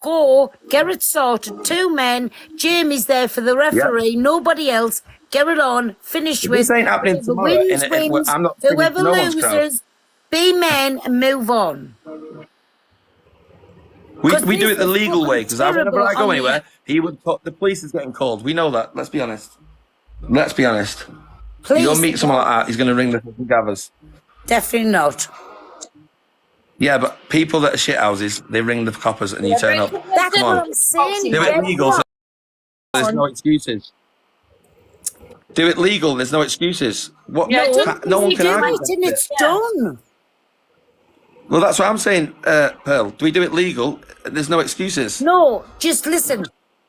Go, get it sorted. 2 men. Jamie's there for the referee. Nobody else. Get it on. Finish with. This ain't happening Whoever tomorrow. wins. I'm not singing Whoever no one's crowd. loses, be men and move on. We do it the legal way, because whenever I go anywhere, he would put the police is getting called. We know that. Let's be honest. Let's be honest. You go meet someone like that, he's going to ring the gathers. Definitely not. Yeah, but people that are shithouses, they ring the coppers and you turn up. That's what I'm saying. Do it legal. So there's no excuses. Do it legal. There's no excuses. What? Yeah, no one can argue. And it's done. Well, that's what I'm saying, Pearl. Do we do it legal? There's no excuses. No, just listen.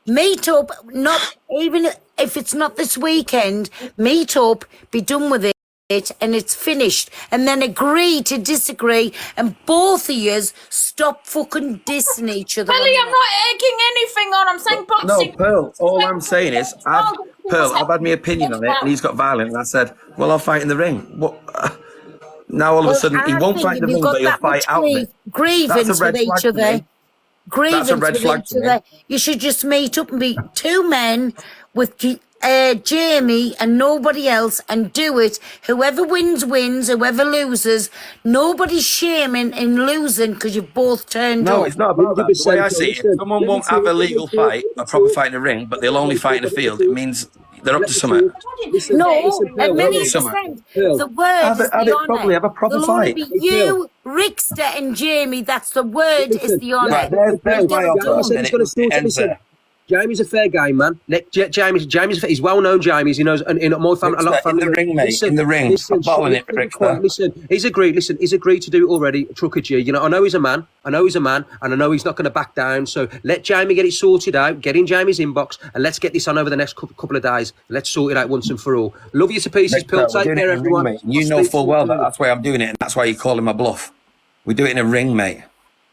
Meet up, not even if it's not this weekend, meet up, be done with it, and it's finished. And then agree to disagree, and both of yous stop fucking dissing each other. Kelly, I'm not egging anything on. I'm saying boxing. No, Pearl, all I'm saying is, I've had my opinion on it, and he's got violent, and I said, well, I'll fight in the ring. What? Now all of a sudden, he won't fight in the ring, but he'll fight out of it. Grievance with each other. That's a red flag to me. You should just meet up and be 2 men with Jamie and nobody else and do it. Whoever wins, wins. Whoever loses, nobody's shaming in losing because you've both turned up. No, it's not about that. The way I see it, someone won't have a legal fight, a proper fight in the ring, but they'll only fight in the field. It means they're up to something. No, a million percent. The word is the honour. Probably have a proper There'll fight. only be you, Ricksta and Jamie. That's the word, is the honour. Right, there's my offer. Jamie's a fair game, man. Jamie's he's well known. Jamie's, he knows, and in my family, a lot of family. In the ring, mate. In the ring. Listen, he's agreed. Listen, he's agreed to do it already. Trucker Gee, you know, I know he's a man, and I know he's not going to back down. So let Jamie get it sorted out. Get in Jamie's inbox, and let's get this on over the next couple of days. Let's sort it out once and for all. Love you to pieces, Pill. Take care, everyone. Ring, you know full well that's why I'm doing it, and that's why you're calling my bluff. We do it in a ring, mate.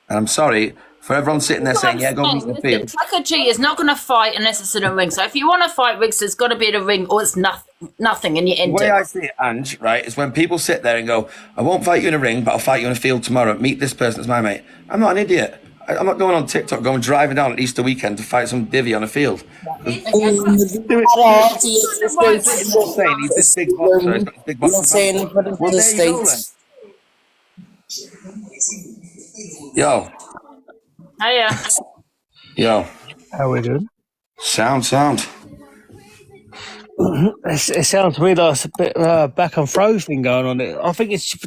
And I'm sorry. For everyone sitting there saying, yeah, go meet in the field. Trucker Gee is not going to fight unless it's in a ring. So if you want to fight, Riggs, it's got to be in a ring or it's nothing and you end it. The way I see it, Ange, right, is when people sit there and go, I won't fight you in a ring, but I'll fight you in a field tomorrow. Meet this person as my mate. I'm not an idiot. I'm not going on TikTok, driving down at Easter weekend to fight some divvy on a field. He's this big boxer. He's got this big boxer. Yo. Hiya. Yo. How we doing? Sound. It sounds to me like it's a bit back and fro thing going on. I think it's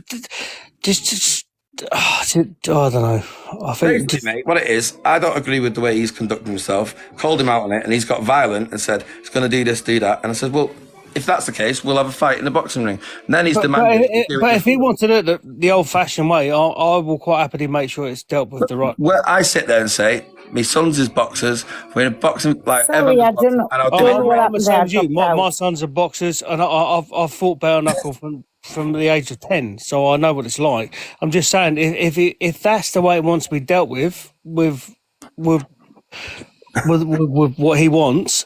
just I don't know. I think basically, mate, what it is, I don't agree with the way he's conducting himself. Called him out on it, and he's got violent and said he's going to do this, do that. And I said, well, if that's the case, we'll have a fight in the boxing ring. And then he's demanding. But if he wants to do it the old-fashioned way, I will quite happily make sure it's dealt with the right. Well, I sit there and say, my son's his boxers. We're in boxing like Sorry, ever. I don't know. And I'll do it. I'm the same as you. My sons are boxers, and I've fought bare knuckle from the age of 10, so I know what it's like. I'm just saying, if that's the way it wants to be dealt with what he wants,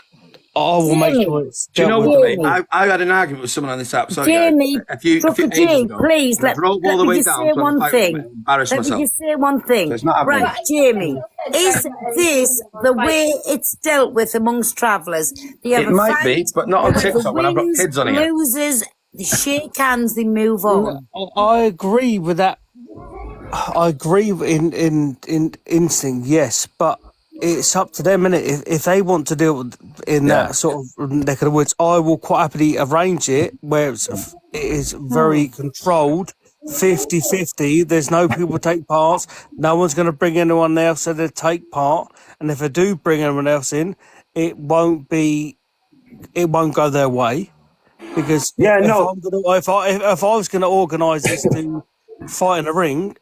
I will make sure it's dealt with. Do you know what, mate? I had an argument with someone on this app. Sorry, Jamie, Trucker Gee, please, let me just say one thing. Embarrass Let myself. me just say one thing. So it's not happening. Right, Jamie, is this the way it's dealt with amongst travellers? It might be, but not on TikTok when I've got kids on here. Losers, they shake hands, they move on. I agree with that. I agree in instinct, yes, but it's up to them, innit? If they want to deal in that sort of neck of the woods, I will quite happily arrange it where it is very controlled, 50-50. There's no people take parts. No one's going to bring anyone else to take part. And if I do bring anyone else in, it won't go their way. Because if I was going to organise this to fight in a ring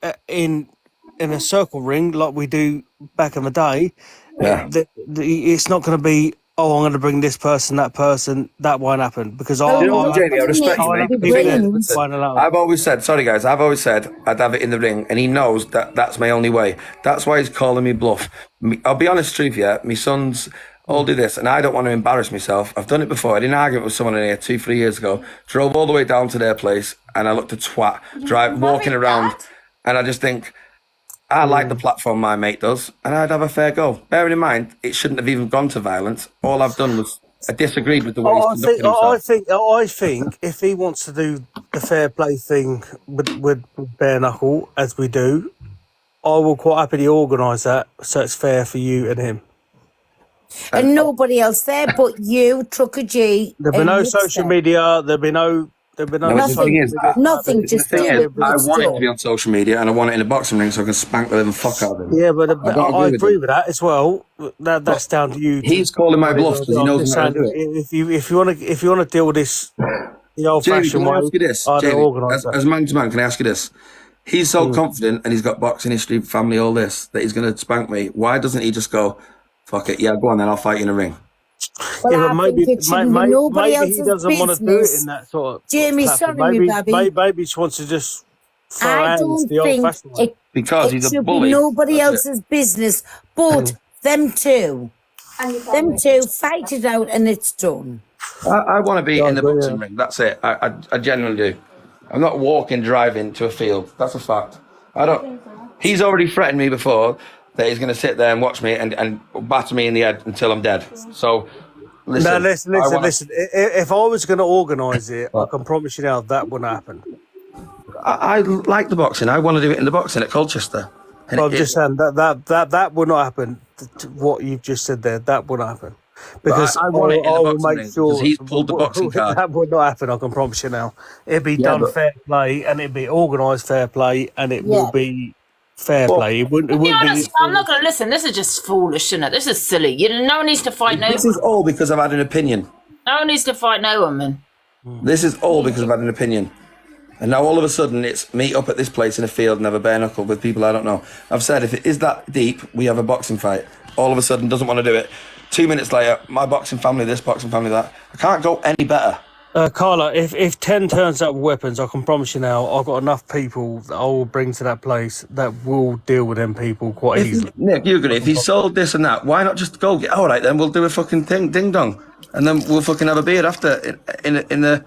in a circle ring like we do back in the day, it's not going to be, I'm going to bring this person, that won't happen. Because Jamie, I respect you, mate. I've always said, sorry guys, I'd have it in the ring, and he knows that's my only way. That's why he's calling me bluff. I'll be honest with you, my sons all do this, and I don't want to embarrass myself. I've done it before. I had an argument with someone in here 2-3 years ago, drove all the way down to their place, and I looked a twat, walking around, and I just think, I like the platform my mate does, and I'd have a fair go. Bearing in mind, it shouldn't have even gone to violence. All I've done was I disagreed with the way he's conducted himself. I think if he wants to do the fair play thing with bare knuckle, as we do, I will quite happily organise that so it's fair for you and him. And nobody else there but you, Trucker G. There'll be no social media. There'll be no. Nothing. Just do it. I want it to be on social media, and I want it in a boxing ring so I can spank the living fuck out of him. Yeah, but I agree with that as well. That's down to you. He's calling my bluff because he knows how to do it. If you want to deal with this, the old-fashioned way, can I ask you this? Jamie, as man to man, can I ask you this? He's so confident, and he's got boxing history, family, all this, that he's going to spank me. Why doesn't he just go, fuck it, yeah, go on then, I'll fight you in a ring? Well, yeah, but maybe he doesn't want to do it in that sort of. Jamie, sorry, maybe he just wants to just throw hands the old-fashioned way. Because he's a bully. Nobody else's business, but them two fight it out, and it's done. I want to be in the boxing ring. That's it. I genuinely do. I'm not walking, driving to a field. That's a fact. He's already threatened me before that he's going to sit there and watch me and batter me in the head until I'm dead. So, listen. No, listen. If I was going to organise it, I can promise you now that wouldn't happen. I like the boxing. I want to do it in the boxing at Colchester. And I'm just saying that would not happen. What you've just said there, that would not happen. Because I want it in the boxing ring because he's pulled the boxing card. That would not happen, I can promise you now. It'd be done fair play, and it'd be organised fair play, and it will be fair play. It wouldn't be honest, I'm not going to listen. This is just foolish, isn't it? This is silly. No one needs to fight no one. This is all because I've had an opinion. No one needs to fight no one, man. This is all because I've had an opinion. And now all of a sudden it's meet up at this place in a field and have a bare knuckle with people I don't know. I've said if it is that deep, we have a boxing fight. All of a sudden doesn't want to do it. 2 minutes later, my boxing family this, boxing family that. I can't go any better. Carla, if 10 turns up with weapons, I can promise you now, I've got enough people that I will bring to that place that will deal with them people quite easily. Nick, you agree? If he sold this and that, why not just go? All right, then we'll do a fucking thing, ding dong, and then we'll fucking have a beer after in the.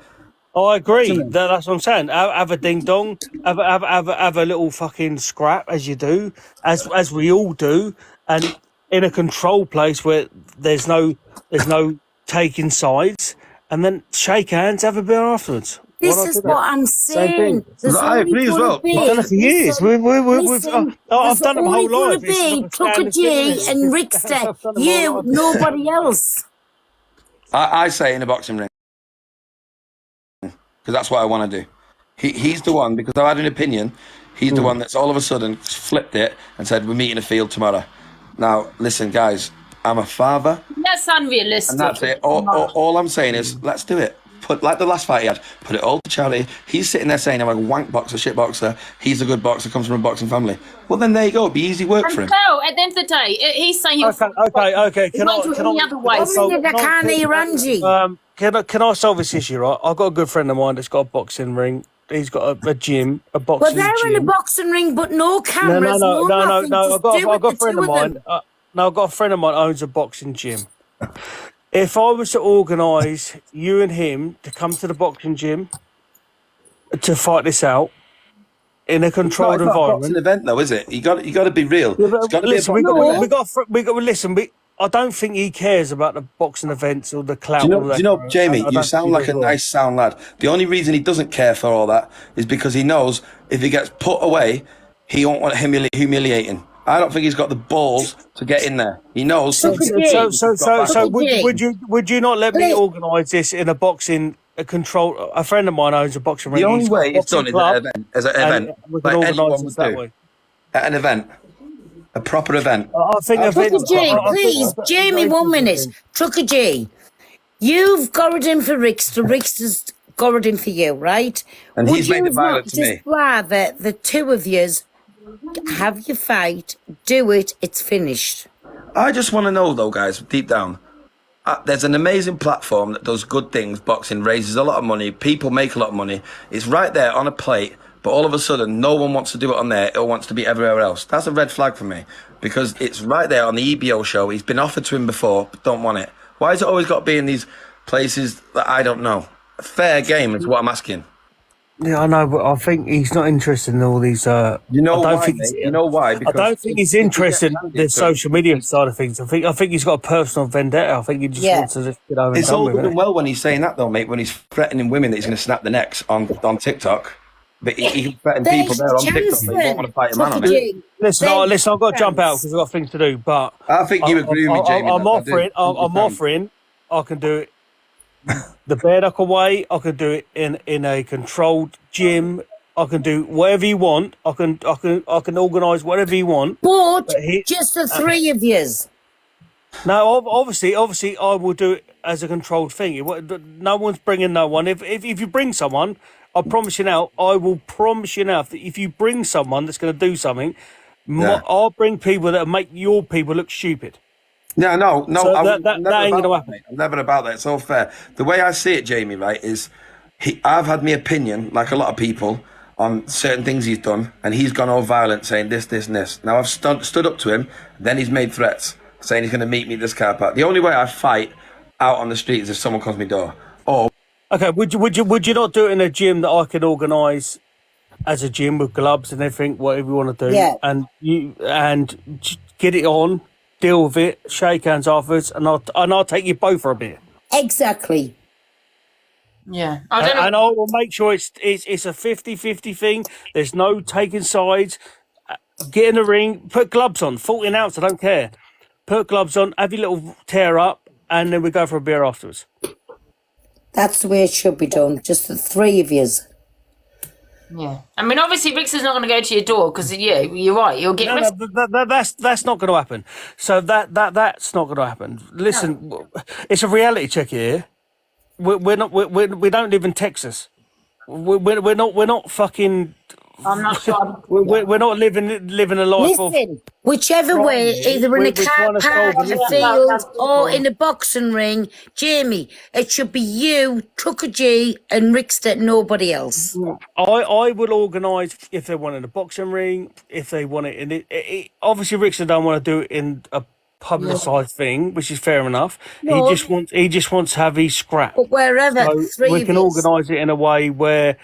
I agree. That's what I'm saying. Have a ding dong. Have a little fucking scrap as you do, as we all do, and in a controlled place where there's no taking sides, and then shake hands, have a beer afterwards. This is what I'm saying. I agree as well. We've done it for years. I've done it my whole life. It's Trucker Gee and Ricksta. You, nobody else. I say in a boxing ring. Because that's what I want to do. He's the one, because I've had an opinion, he's the one that's all of a sudden flipped it and said, we're meeting a field tomorrow. Now, listen, guys, I'm a father. That's unrealistic. And that's it. All I'm saying is, let's do it. Like the last fight he had, put it all to charity. He's sitting there saying, I'm a wank boxer, shit boxer. He's a good boxer, comes from a boxing family. Well, then there you go. It'd be easy work for him. No, at the end of the day, he's saying... Okay. Can I solve this issue, right? I've got a good friend of mine that's got a boxing ring. He's got a gym, a boxing gym. Well, they're in a boxing ring, but no cameras, no. I've got a friend of mine. I've got a friend of mine who owns a boxing gym. If I was to organise you and him to come to the boxing gym to fight this out in a controlled environment, it's an event, though, is it? You got to be real. Yeah, listen, I don't think he cares about the boxing events or the clout. Do you know, Jamie? You sound like a nice sound lad. The only reason he doesn't care for all that is because he knows if he gets put away, he won't want humiliating. I don't think he's got the balls to get in there. He knows. So would you not let me organise this in a boxing control? A friend of mine owns a boxing ring. The only way it's done is an event. We can organise it that way. At an event. A proper event. I think Trucker Gee, please, Jamie, 1 minute. Trucker Gee, you've got it in for Ricksta. Ricksta's got it in for you, right? And he's made it violent to me. Just rather the two of yous have your fight, do it, it's finished. I just want to know, though, guys, deep down, there's an amazing platform that does good things. Boxing raises a lot of money. People make a lot of money. It's right there on a plate. But all of a sudden, no one wants to do it on there. It wants to be everywhere else. That's a red flag for me. Because it's right there on the EBO show. He's been offered to him before, but don't want it. Why has it always got to be in these places that I don't know? A fair game is what I'm asking. Yeah, I know, but I think he's not interested in all these. You know I don't why, think mate? You know why? I Because don't think he's if we get interested in married the into it, social media side of things. I think he's got a personal vendetta. I think he just Yeah. wants to just get over and it's done all with good it. and well when he's saying that, though, mate. When he's threatening women that he's going to snap the necks on TikTok, but he can threaten people There's there on TikTok, chance but he won't then. want to fight a man Trucker on it. Gee. Listen, There's I've got to jump out chance. because I've got things to do. But I think you agree with me, Jamie. I'm I do. offering. I'm 100%. offering. I can do it the bare knuckle way. I can do it in a controlled gym. I can do whatever you want. I can organise whatever you want. But But he, just the three of yous. no, obviously, I will do it as a controlled thing. No one's bringing no one. If you bring someone, I promise you now. I will promise you now that if you bring someone that's going to do something, Yeah. I'll bring people that make your people look stupid. Yeah, no, So I'm that never ain't about going to that, happen. mate. I'm never about that. It's all fair. The way I see it, Jamie, right, is I've had my opinion, like a lot of people, on certain things he's done, and he's gone all violent, saying this, this, and this. Now I've stood up to him, then he's made threats, saying he's going to meet me at this car park. The only way I fight out on the street is if someone comes to my door. Or Okay, would you not do it in a gym that I could organise as a gym with gloves and everything, whatever you want to do, Yeah. and get it on, deal with it, shake hands afterwards, and I'll take you both for a beer. Exactly. Yeah. I don't know. And I will make sure it's a 50-50 thing. There's no taking sides. Get in the ring, put gloves on, 14 ounce, I don't care. Put gloves on, have your little tear up, and then we go for a beer afterwards. That's the way it should be done. Just the three of yous. Yeah. I mean, obviously, Ricksta's not going to go to your door because, yeah, you're right. You'll get No, that's not going to happen. So that's not going to happen. Listen, it's a reality check here. We don't live in Texas. We're not fucking. I'm not sure. We're not living a life of. Listen, whichever way, either in a We're car trying to park, solve a an issue. field, or in a boxing ring, Jamie, it should be you, Trucker Gee, and Ricksta, nobody else. I will organise if they want it in a boxing ring, if they want it in obviously Ricksta don't want to do it in a publicised thing, which is fair enough. No. He just wants to have his scrap. But wherever, So three we of can yous. organise it in a way where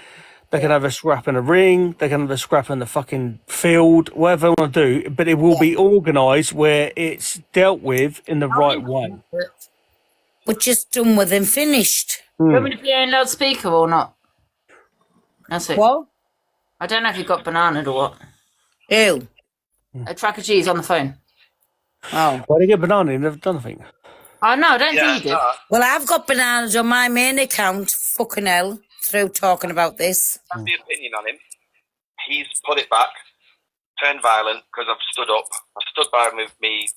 they can have a scrap in a ring, they can have a scrap in the fucking field, whatever they want to do, but it will be organised where it's dealt with in the right way. But just done with and finished. Do you want me to play on loudspeaker or not? That's it. What? I don't know if you've got bananaed or what. Who? Trucker G is on the phone. Oh. Why do you get banana? You've never done anything. Oh, no, I don't think you did. Well, I've got bananas on my main account, fucking hell, through talking about this. that's the opinion on him. He's put it back, turned violent because I've stood up. I've stood by with me,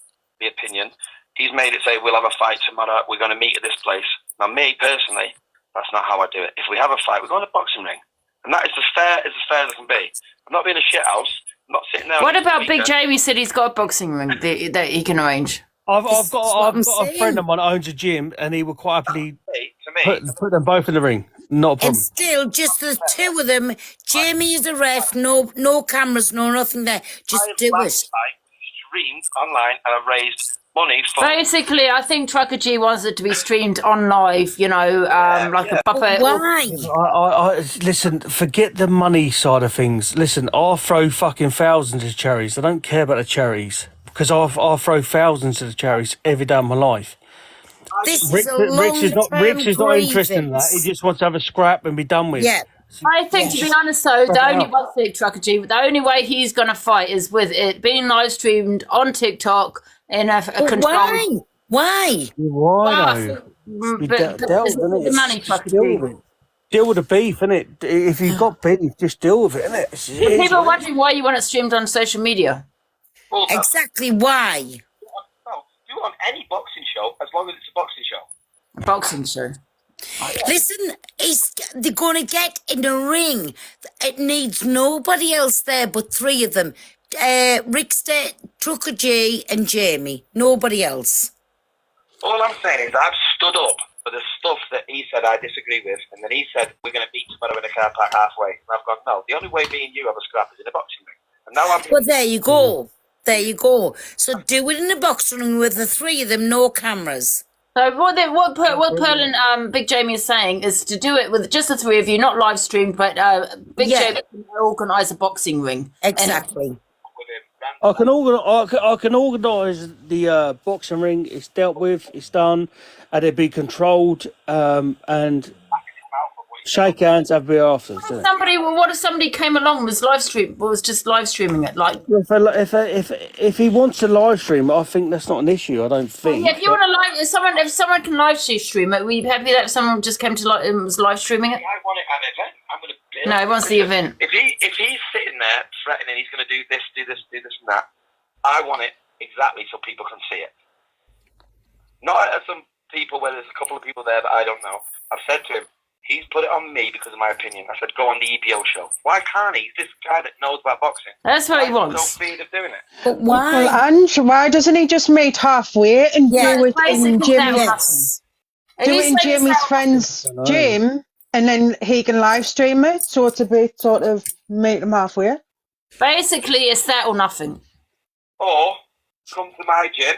the opinion. He's made it say we'll have a fight tomorrow. We're going to meet at this place. Now, me personally, that's not how I do it. If we have a fight, we go in a boxing ring, and that is as fair as it can be. I'm not being a shit house. I'm not sitting there. What about Big Jamie said he's got a boxing ring that he can arrange? I've what got I'm a saying. friend of mine that owns a gym, and he would quite happily To me, put them both in the ring. Not a And problem. still, just the two of them. Jamie is a ref, no cameras, no nothing there. Just do it. streamed online and I've raised money for. Basically, I think Trucker G wants it to be streamed on live, you know, like a puppet. Why? I listen. Forget the money side of things. Listen, I'll throw fucking thousands of cherries. I don't care about the cherries because I'll throw thousands of cherries every day of my life. This is Rich a long-term is not interested in that. He grievance. just wants to have a scrap and be done with. Yeah. I think, to be honest, though, the only way he's going to fight is with it being live streamed on TikTok in a But control. why? Why though? But the money, Trucker G. Deal with the beef, innit? If you've got beef, just deal with it, innit? People are wondering why you want it streamed on social media. Exactly why? Do it on any boxing show as long as it's a boxing show. A boxing show. Listen, they're going to get in a ring. It needs nobody else there but three of them. Ricksta, Trucker Gee, and Jamie. Nobody else. All I'm saying is I've stood up for the stuff that he said I disagree with, and then he said we're going to meet tomorrow in a car park halfway. And I've gone, no, the only way me and you have a scrap is in a boxing ring. And now I'm. Well, there you go. There you go. So do it in a boxing ring with the three of them, no cameras. So what Pearl and Big Jamie is saying is to do it with just the three of you, not live streamed, but Big Jamie can organise a boxing ring. Exactly. I can organise the boxing ring. It's dealt with. It's done, and it'd be controlled. And shake hands, have beer afterwards. What if somebody came along was just live streaming it? Like, if he wants to live stream, I think that's not an issue. I don't think. if you want to if someone can live stream it, we'd be happy that someone just came to was live streaming it. I want it an event. I'm going to. No, he wants the event. If he's sitting there threatening he's going to do this, and that, I want it exactly so people can see it. Not as some people where there's a couple of people there that I don't know. I've said to him, he's put it on me because of my opinion. I said, go on the EPO show. Why can't he? He's this guy that knows about boxing. That's what he wants. No fear of doing it. But why? Well, Ange, why doesn't he just meet halfway and do it in Jamie's, Jamie's friend's gym, and then he can live stream it? So it's a bit sort of meet him halfway. Basically, it's that or nothing. Or come to my gym,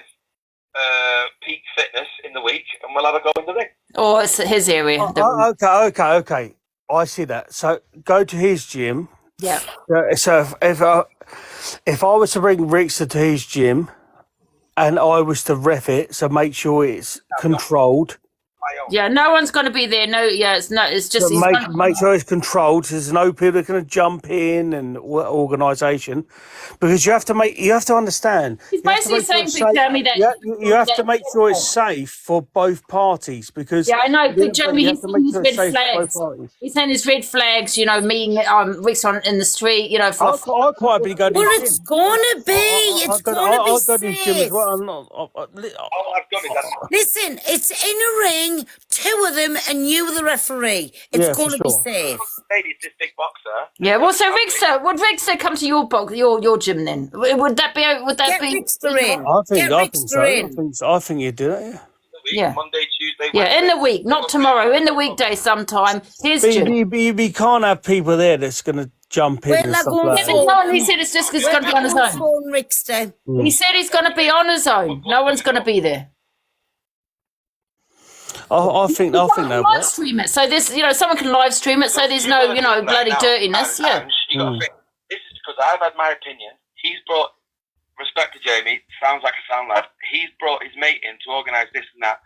Peak Fitness in the week, and we'll have a go in the ring. Or it's his area. Okay. I see that. So go to his gym. Yeah. So if I was to bring Ricksta to his gym, and I was to ref it, so make sure it's controlled. Yeah, no one's going to be there. No, it's just So make sure it's controlled. So there's no people that are going to jump in and organisation, because you have to understand. He's basically saying, Big Jamie, that you have to make sure it's safe for both parties, because I know, Big Jamie, he's saying his red flags. He's saying his red flags. meeting Rick's in the street. I'll quite happily go to Well, his it's gym. gonna be. It's gonna be I'll go to his gym as safe. well. All I've done is Listen, it's in a ring, two of them, and you the referee. It's Yeah, going to for be sure. safe. He's this big boxer. Yeah, well, so would Ricksta come to your gym then? Would that be? Get Ricksta in. I think Get so. Ricksta in. I think you'd do that. Yeah. Yeah. Monday, Tuesday, Yeah, in Wednesday. the week, not tomorrow. In the weekday, sometime. His But gym. you can't have people there that's going to jump in Well, and like stuff one like for- that. He said it's just he's going to be on his own. Phone Ricksta. He said he's going to be on his own. No one's going to be there. I think that Live works. stream it. So this, someone can live stream it. So there's no, bloody dirtiness. Yeah. You got to think, this is because I've had my opinion. He's brought, respect to Jamie, sounds like a sound lad. He's brought his mate in to organise this and that.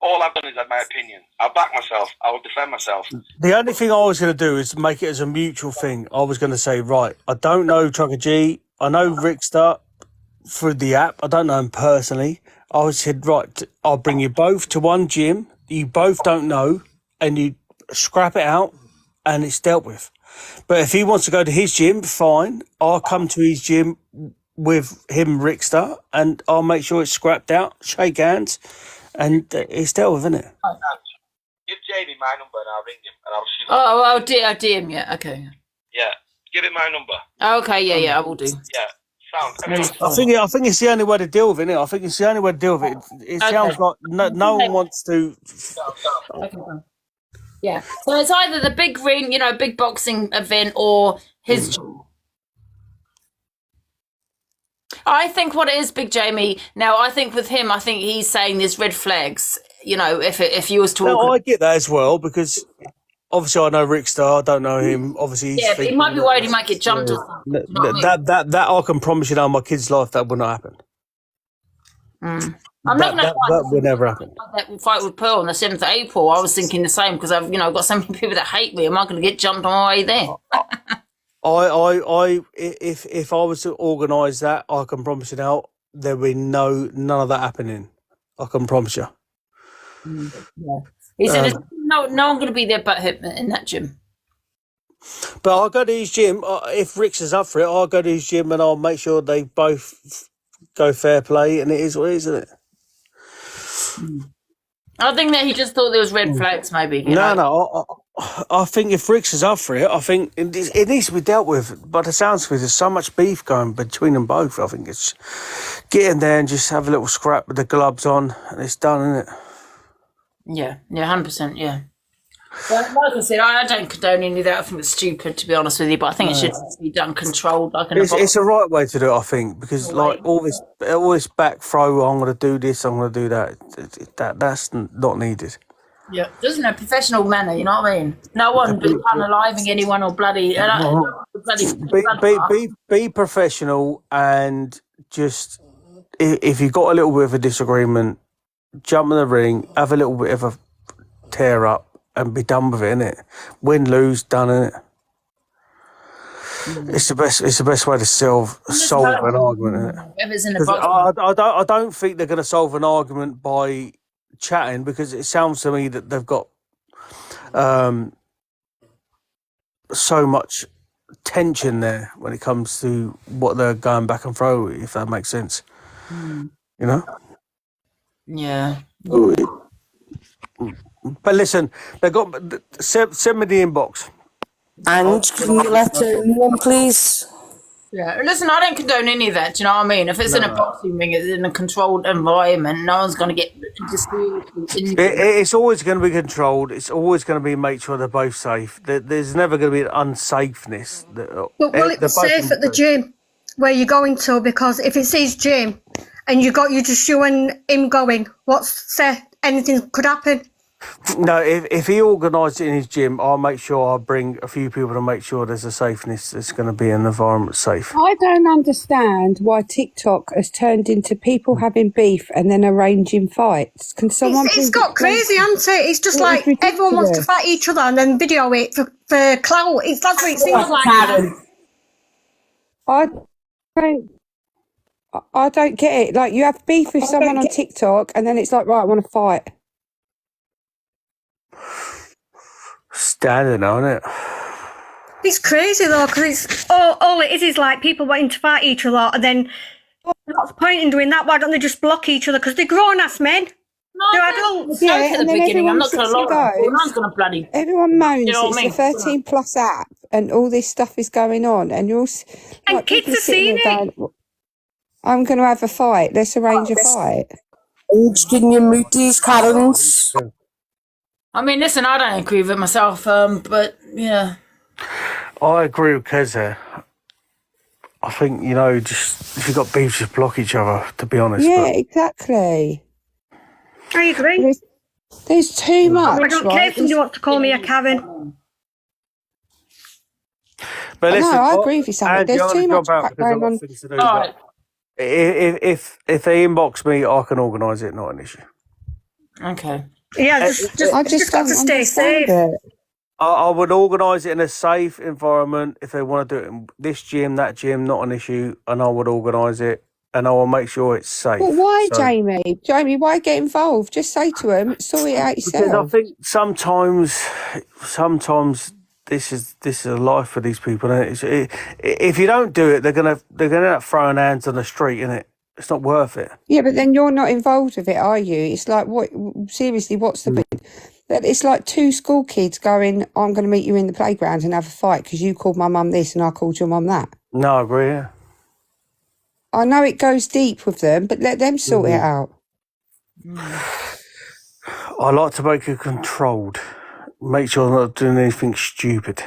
All I've done is had my opinion. I'll back myself. I will defend myself. The only thing I was going to do is make it as a mutual thing. I was going to say, right, I don't know Trucker Gee. I know Ricksta through the app. I don't know him personally. I said, right, I'll bring you both to one gym. You both don't know, and you scrap it out, and it's dealt with. But if he wants to go to his gym, fine. I'll come to his gym with him, Ricksta, and I'll make sure it's scrapped out, shake hands, and it's dealt with, isn't it? Give Jamie my number and I'll ring him and I'll shoot him. Oh, I'll DM. Yeah. Okay. Yeah, give him my number. Okay. Yeah. I will do. Yeah, sound. I think it's the only way to deal with it, innit? I think it's the only way to deal with it. It sounds like no one wants to. Okay. Yeah. So it's either the big ring, big boxing event, or his gym. I think what it is, Big Jamie. Now, I think with him, I think he's saying there's red flags. If you was to. No, I get that as well, because obviously I know Ricksta. I don't know him. Obviously, Yeah, but he might be worried he might get jumped or something. That, You know what I mean? that I can promise you, now, my kid's life, that will not happen. I'm not going to That will never happen. that fight with Pearl on the 7th of April. I was thinking the same because I've got so many people that hate me. Am I going to get jumped on my way there? If I was to organise that, I can promise you now, there will be none of that happening. I can promise you. He said, there's no one going to be there but him in that gym. But I'll go to his gym. If Rick's is up for it, I'll go to his gym and I'll make sure they both go fair play, and it is what it is, isn't it? I think that he just thought there was red flags, maybe. No. I think if Rick's is up for it, I think it needs to be dealt with. But it sounds like there's so much beef going between them both. I think it's get in there and just have a little scrap with the gloves on, and it's done, isn't it? Yeah, 100%, yeah. Well, like I said, I don't condone any of that. I think it's stupid, to be honest with you. But I think it should be done controlled, like It's a right way to do it, I think, because like all this back throw. I'm going to do this. I'm going to do that. That's not needed. Yeah, doesn't a professional manner, you know what I mean? No one be unaliving anyone or bloody. Be professional, and just if you've got a little bit of a disagreement, jump in the ring, have a little bit of a tear up, and be done with it, innit? Win, lose, done, innit? It's the best way to solve an argument, innit? I don't think they're going to solve an argument by chatting, because it sounds to me that they've got so much tension there when it comes to what they're going back and through, if that makes sense. You know? Yeah. But listen, they got send me the inbox. And can you let anyone, please? Yeah, listen, I don't condone any of that. Do you know what I mean? If it's in a boxing ring, it's in a controlled environment. No one's going to get It's always going to be controlled. It's always going to be make sure they're both safe. There's never going to be an unsafeness. But will it be safe at the gym where you're going to? Because if it's his gym and you just you and him going, anything could happen. No, if he organised it in his gym, I'll make sure I'll bring a few people to make sure there's a safeness. There's going to be an environment safe. I don't understand why TikTok has turned into people having beef and then arranging fights. Can someone? It's got crazy, hasn't it? It's just like everyone wants to fight each other and then video it for clout. That's what it seems like. I don't get it. Like, you have beef with someone on TikTok and then it's like, right, I want to fight. Standard, isn't it? It's crazy though, because it's all it is like people wanting to fight each other, and then what's the point in doing that? Why don't they just block each other? Because they're grown ass men. No, they're adults. Yeah, and then I'm not going to everyone moans it's a 13 plus app and all this stuff is going on, and you're all and kids are seeing it. Going, I'm going to have a fight. Let's arrange a fight. Can you mute these Karens? I mean, listen, I don't agree with it myself, but yeah. I agree with Kez there. I think, just if you've got beef, just block each other, to be honest. Yeah, exactly. I agree. There's too much. I don't care if you want to call me a Karen. But listen, I agree with you, Sam. There's too much going on. Right. If they inbox me, I can organise it, not an issue. Okay. Yeah, I just got to stay safe. I would organise it in a safe environment. If they want to do it in this gym, that gym, not an issue, and I would organise it, and I will make sure it's safe. But why, Jamie? Jamie, why get involved? Just say to them, sort it out yourself. Because I think sometimes this is a life for these people. And if you don't do it, they're gonna end up throwing hands on the street, innit? It's not worth it. Yeah, but then you're not involved with it, are you? It's like, what? Seriously, what's the big? It's like two school kids going, I'm going to meet you in the playground and have a fight because you called my mum this and I called your mum that. No, I agree, yeah. I know it goes deep with them, but let them sort it out. I like to make it controlled. Make sure I'm not doing anything stupid.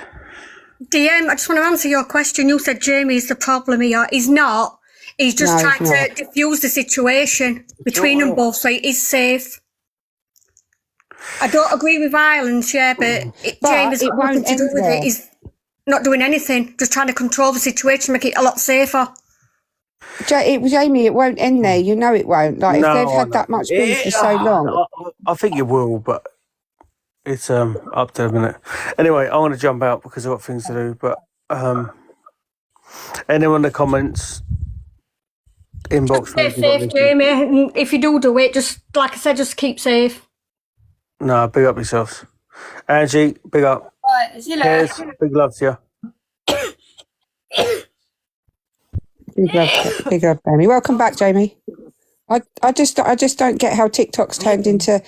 DM, I just want to answer your question. You said Jamie's the problem here. He's not. He's just trying to diffuse the situation between them both so it is safe. I don't agree with violence, but Jamie's got nothing to do with it. He's not doing anything, just trying to control the situation, make it a lot safer. Jamie, it won't end there. You know it won't. Like, if they've had that much beef for so long. I think it will, but it's up to a minute. Anyway, I want to jump out because I've got things to do. But anyone in the comments, inbox. Stay safe, Jamie. And if you do it, just like I said, just keep safe. No, big up yourselves. Angie, big up. Right, see you later. Cheers, big love to you. Big love, Jamie. Welcome back, Jamie. I just don't get how TikTok's turned into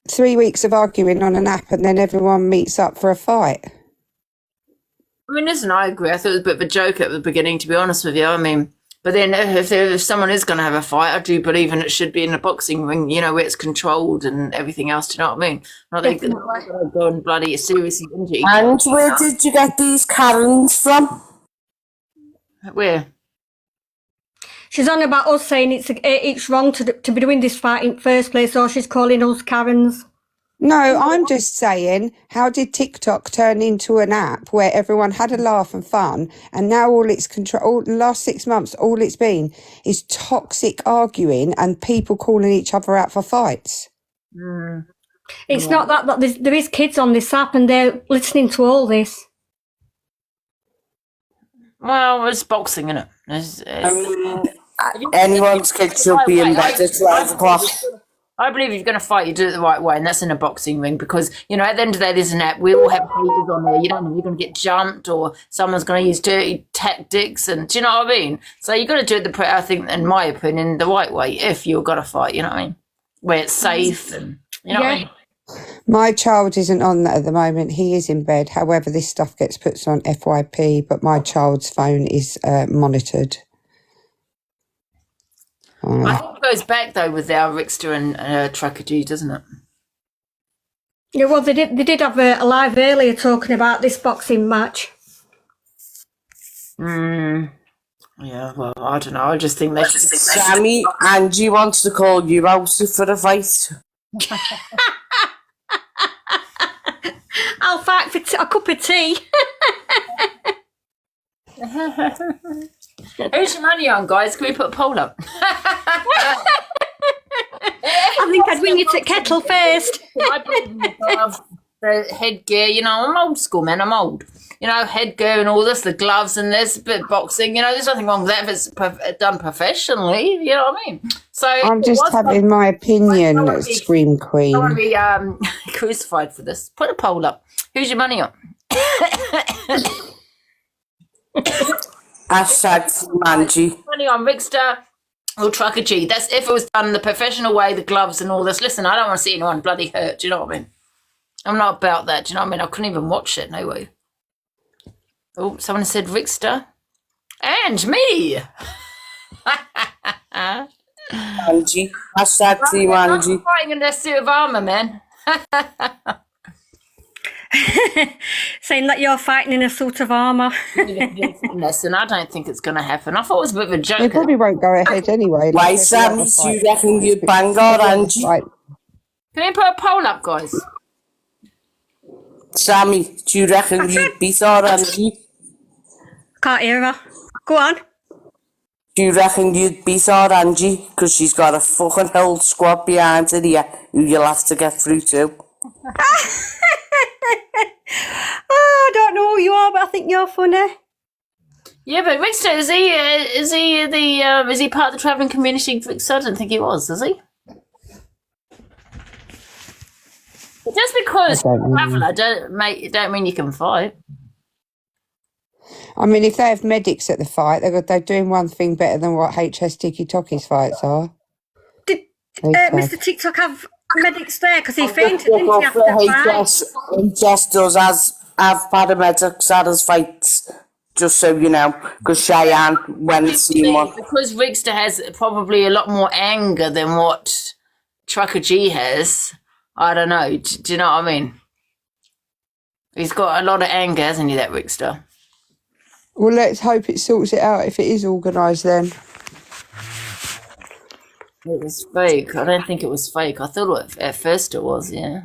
3 weeks of arguing on an app and then everyone meets up for a fight. I mean, listen, I agree. I thought it was a bit of a joke at the beginning, to be honest with you. I mean, But then if someone is going to have a fight, I do believe in it should be in a boxing ring, you know, where it's controlled and everything else. Do you know what I mean? Not they go and bloody seriously injure each other. And where did you get these Karens from? Where? She's on about us saying it's wrong to be doing this fight in the first place, or she's calling us Karens. No, I'm just saying, how did TikTok turn into an app where everyone had a laugh and fun, and now all it's the last 6 months, all it's been is toxic arguing and people calling each other out for fights? It's not that there is kids on this app and they're listening to all this. Well, it's boxing, isn't it? Anyone's kid should be in bed at 12 o'clock. I believe if you're going to fight, you do it the right way, and that's in a boxing ring because, you know, at the end of the day, there's an app. We all have haters on there. You don't know if you're going to get jumped or someone's going to use dirty tactics, and do you know what I mean? So you've got to do it, I think, in my opinion, the right way if you're going to fight, you know what I mean? Where it's safe and, you know what I mean? My child isn't on that at the moment. He is in bed. However, this stuff gets put on FYP, but my child's phone is monitored. I think it goes back though with our Ricksta and Trucker Gee, doesn't it? Yeah, well, they did have a live earlier talking about this boxing match. Yeah, well, I don't know. I just think they should. Sammy, Angie wants to call you out for a fight. I'll fight for a cup of tea. Who's your money on, guys? Can we put a poll up? I think I'd win you to kettle first. I love the headgear. You know, I'm old school, man. I'm old. You know, headgear and all this, the gloves and this, bit of boxing. You know, there's nothing wrong with that if it's done professionally. You know what I mean? So I'm just having my opinion, Scream Queen. I want to be crucified for this. Put a poll up. Who's your money on? Hashtag Manji. Money on Ricksta or Trucker Gee. That's if it was done the professional way, the gloves and all this. Listen, I don't want to see anyone bloody hurt. Do you know what I mean? I'm not about that. Do you know what I mean? I couldn't even watch it. No way. Oh, someone said Ricksta. And me. Manji. Hashtag Team Manji. I'm fighting in their suit of armour, man. Saying that you're fighting in a suit of armour. Listen, I don't think it's going to happen. I thought it was a bit of a joke. It probably won't go ahead anyway. Why, Sammy, do you reckon you'd bang or Angie? Can we put a poll up, guys? Sammy, do you reckon you'd beat or Angie? Can't hear her. Go on. Do you reckon you'd beat or Angie? Because she's got a fucking whole squad behind her here who you'll have to get through to. Oh, I don't know who you are, but I think you're funny. Yeah, but Ricksta, is he part of the travelling community? Ricksta, I don't think he was he? But just because you're a traveller don't mean you can fight. I mean, if they have medics at the fight, they're doing one thing better than what HS Tiki Toki's fights are. Did Mr. TikTok have medics there? Because he fainted, didn't he, after the fight? HS does have paramedics at his fights, just so you know, because Cheyenne went and seen one. Because Ricksta has probably a lot more anger than what Trucker Gee has. I don't know. Do you know what I mean? He's got a lot of anger, hasn't he, that Ricksta? Well, let's hope it sorts it out if it is organised then. It was fake. I don't think it was fake. I thought at first it was, yeah.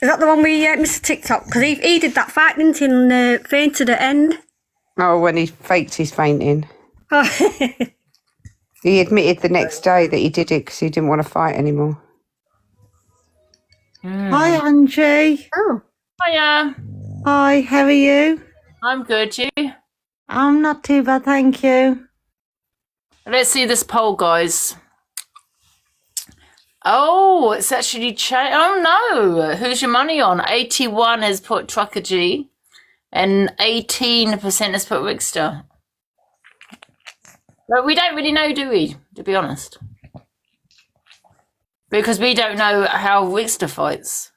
Is that the one with Mr. TikTok? Because he did that fight, didn't he, and fainted at the end? Oh, when he faked his fainting. Oh. He admitted the next day that he did it because he didn't want to fight anymore. Hi, Angie. Oh. Hiya. Hi, how are you? I'm good, you? I'm not too bad, thank you. Let's see this poll, guys. Oh, it's actually changed. Oh, no. Who's your money on? 81 has put Trucker Gee and 18% has put Ricksta. But we don't really know, do we, to be honest? Because we don't know how Ricksta fights.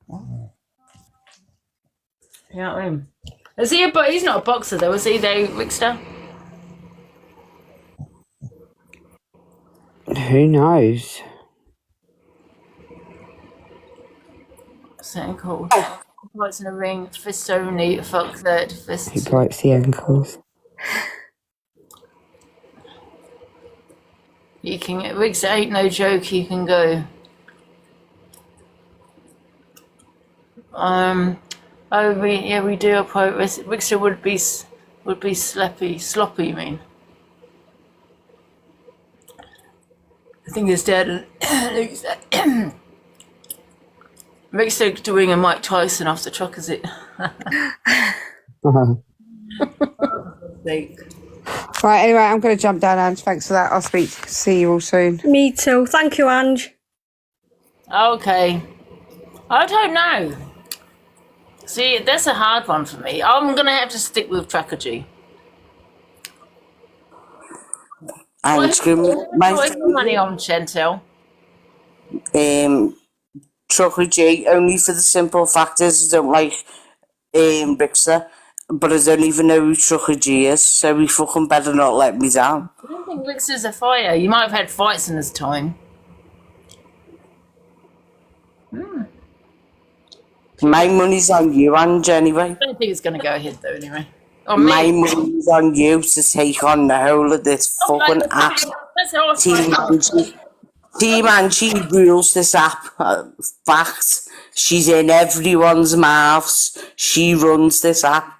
You know what I mean? Is he but he's not a boxer, though, is he, though, Ricksta? Who knows? Something called fights in a ring, fist only, fuck third, fist. Who bites the ankles? You can get Ricksta ain't no joke, you can go. We do oppose Ricksta would be sloppy, you mean? I think his dad Ricksta doing a Mike Tyson after Truckers it. Right, anyway, I'm going to jump down, Ange. Thanks for that. I'll see you all soon. Me too. Thank you, Ange. Okay. I don't know. See, that's a hard one for me. I'm going to have to stick with Trucker Gee. What's your money on, Chantel? Trucker Gee, only for the simple fact is I don't like Ricksta, but I don't even know who Trucker Gee is, so he fucking better not let me down. I don't think Ricksta's a fighter. You might have had fights in his time. My money's on you, Ange, anyway. I don't think it's going to go ahead, though, anyway. My money's on you to take on the whole of this fucking app. Team Angie rules this app. Fact. She's in everyone's mouths. She runs this app.